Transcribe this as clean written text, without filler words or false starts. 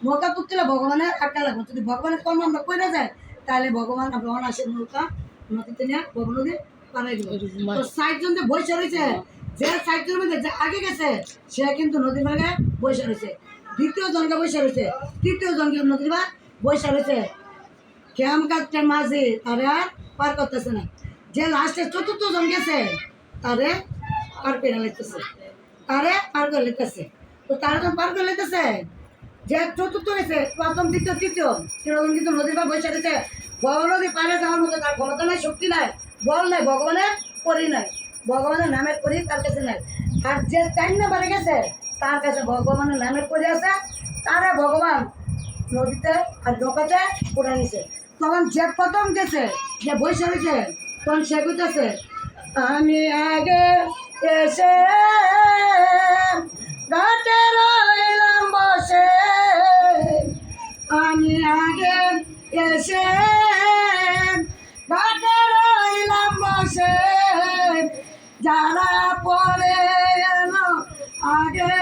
নৌকা তুলতে ভগবানের আটকা লাগবে, যদি ভগবানের কর্ম আমরা করে যায় তাহলে ভগবান আমরা অনাসের নৌকা নদীতে নিয়ে ভগবান নদী পাড়াই দিল। তো 60 জন যে বৈশা রয়েছে, যে 60 জনের মধ্যে যে আগে গেছে সে কিন্তু নদীর ভাগে বৈশা রয়েছে, দ্বিতীয় জনকে বৈশা রয়েছে, তৃতীয় জনকে নদীর ভাগ বৈশা রয়েছে। ক্যাম কাজটার মাঝে তারে আর পার করতেছে না। যে লাস্টে চতুর্থ জন গেছে তারে পার করে লেগতেছে, তারে পার করে লেগতেছে। তো তারা যখন পার করে লেগতেছে, যে চতুর্থ গেছে, প্রথম দ্বিতীয় তৃতীয় তিনজন কিন্তু নদীর পার বসে রয়েছে। ভগবান নদী পারে যাওয়ার মতো তার ক্ষমতা নাই, শক্তি নাই, বল নাই, ভগবানের করি নাই, ভগবানের নামের করি তার কাছে নাই। আর যে 4 নম্বরে গেছে তার কাছে ভগবানের নামের করি আছে, তারা ভগবান নদীতে আর নৌকাতে উড়ে নিছে। তখন যে প্রথম গেছে, যে বৈশা রয়েছে, তখন সে কইতেছে আমি আগে এসে ঘাটে রইলাম বসে, আমি আগে এসে ঘাটে রইলাম বসে, যারা পরে এলো আগে